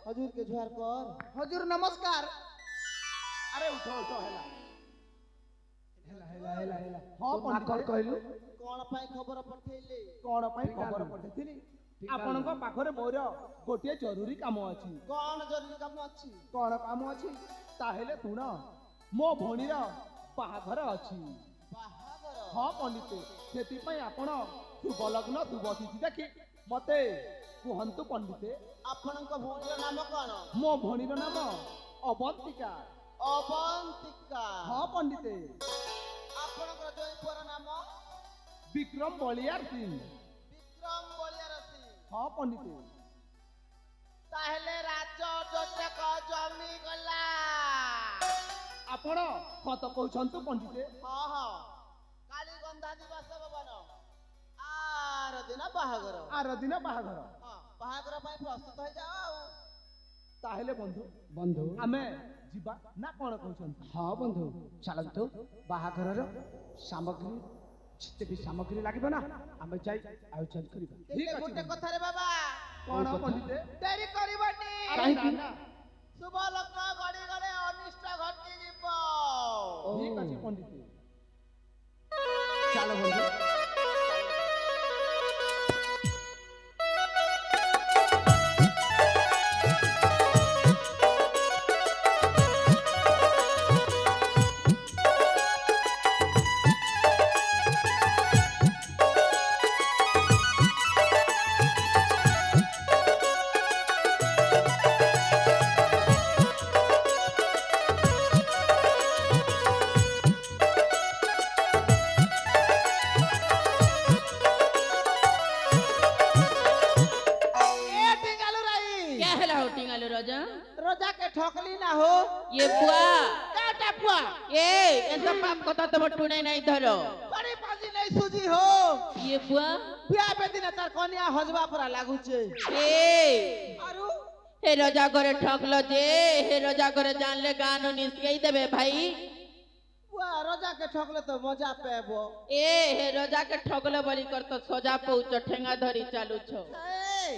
हजूर के जुहार कर। हजूर नमस्कार। अरे उठो उठो हेला हेला हेला हेला हेला हां पंडित कहलु कोन पाई खबर पठेले? कोन पाई खबर पठेथिली? आपनक पाखरे मोर गोटे जरूरी काम अछि। कोन जरूरी काम अछि? कोन काम अछि ताहेले सुन मो भणीर बाहाघर अछि। बाहाघर? हां पंडित सेति पई आपण शुभ लग्न शुभ तिथि देखि मते कुहंतु पंडित आपनक भणीर नाम कोन? मो भणीर नाम अवंतिका। अवंतिका? हां पंडित। आपनक जयपुर नाम? विक्रम बलियार सिंह। विक्रम बलियार सिंह? हां पंडित। ताहेले राज जोटक जमी गला। आपण कत कहउछंतु पंडित? हां हां काली गंधा दिवस भवन आर दिन बाहाघर। आर दिन बाहाघर? हां बाहाघर पई प्रस्तुत हो जाओ। ताहेले बंधु बंधु आमे जिबा ना कोन कहउछंतु? हाँ बंधु चलतु बाहाघर सामग्री जिते भी सामग्री लगे ना आम जाई आयोजन करिबा। ठीक अछि गोटे कथा रे बाबा कोन पंडित? देरी करबनी। काहे ना शुभ लग्न गड़ी गले अनिष्ट घटी जीव। ठीक अछि पंडित। चलो बंधु रोजा के ठोकली ना हो ये बुआ का टापुआ ये ऐसा पाप कथा तो टूने नहीं धरो बड़ी पाजी नहीं सूजी हो। ये बुआ बिया पे दिन तार कन्या हजबा परा लागू छे। ए आरु हे रोजा करे ठकलो जे हे रोजा करे जान ले गानो निस्केई देबे भाई। बुआ रोजा के ठोकले तो मजा पेबो। ए हे रोजा के ठकलो बली कर तो सोजा पहुंच ठेंगा धरी चालू छो। ए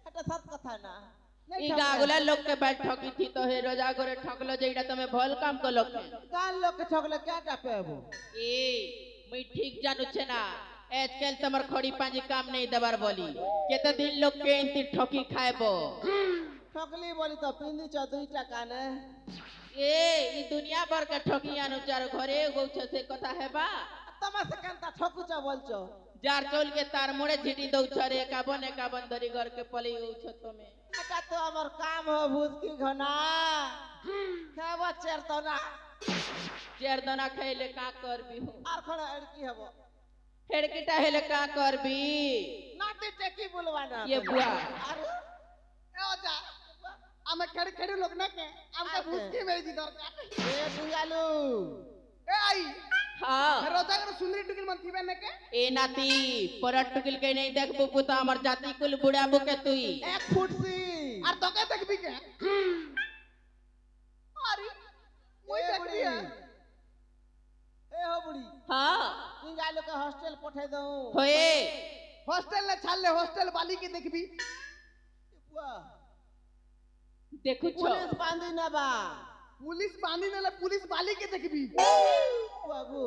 हटा सत कथा ना ई गागुला लोग के बैठ ठकी थी तो हे रोजा करे ठकलो जेइडा तमे भल काम कलो के गान लोग के ठोकले क्या टापेबो। ए मैं ठीक जानू छे ना आजकल तमर खड़ी पांजी काम नहीं देबार बोली केते दिन लोग के इंती ठकी खाएबो। ठोकली बोली तो पिंदी छ 2 टका ने। ए ई दुनिया भर के ठकी अनुचार घरे गौछ से कथा हेबा तमा से केनता ठकु छ बोलछो। जार चोल के तार मोड़े झिटी दौ छरे एकाबन धरी घर के पली गौछ तमे এটা তো আমার কাম हो भूत की घना खावा चेर तो ना चेरदना खैले का करबी हो আর खड़ा अड़की हबो हेड़कीटा हेले का करबी नाते टेकी बोलवा ना ये बुआ अरे ए ओजा आमे खड़े खड़े लोग ना के हमका भूसकी मेरी जी दरकार। ए बुयालू ए आई हां रोजा कर सुंदरी टुकिल मन थीबे ने के ए नाती परट टुकिल के नहीं देख बुकु तो हमर जाति कुल बुढ़ा बुके तुई 1 फुट सी और तो के देखबी के अरे ओई देखबी है ए हो बुढ़ी हां बुयालू के हॉस्टल पठे दऊ होए हॉस्टल ले छाल ले हॉस्टल वाली के देखबी बुआ देखु छो पुलिस बांधी ना बा पुलिस बांधी ने पुलिस वाली के देखबी बाबू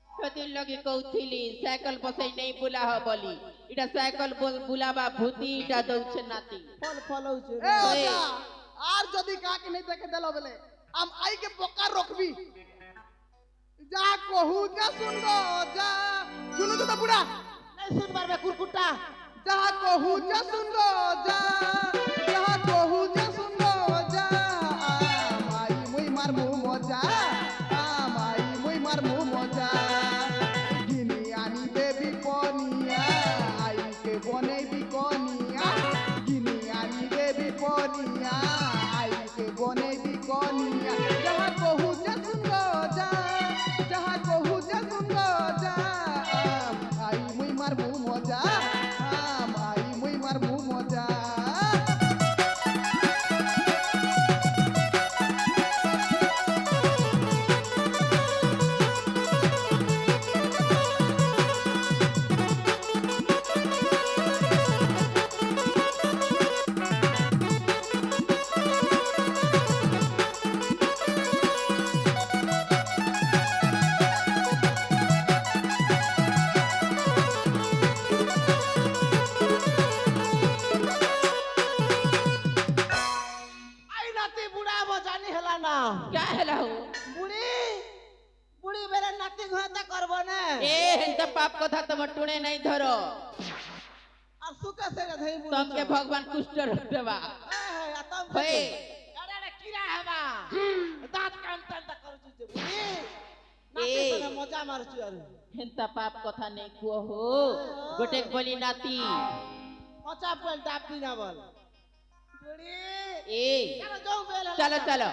कति लगे कौथिली साइकिल बसै नहीं बुला हो बोली इटा साइकिल बुलाबा भूती इटा दौ छे नाती फल फलौ छे ए ओजा आर जदी का के नहीं देखे देलो बेले हम आई के पोका रोकबी जा कहू जा सुन गो जा सुनो तो बुढ़ा नहीं सुन बार में कुरकुटा जा कहू जा सुन गो जा कहू जा सुन गो जा माई मुई मार मु मजा माई मुई मार मु मजा गिनी आनी देवी कोनिया आई के बने भी कोनिया गिनी आनी देवी कोनिया आई के बने भी कोनिया जहाँ कहू जा सुन गो जा जहाँ कहू जा सुन गो जा आई मुई मार मु मजा आई मुई मार मु मजा কথা তোমার টুনে নাই ধরো আর সুকা সেরা ধই মুড়ি তোমাকে ভগবান কুষ্ঠ রোগ দেবা আতম হয়ে আরে কিরা হেবা দাঁত কান টান করছু যে বুড়ি এই। নাতে তোরা মজা মারছু আর হেন্তা পাপ কথা নেই কুহ হো গোটেক বলি নাতি পচা পল ডাবি না বল বুড়ি এই কেন যাও বেল চলো চলো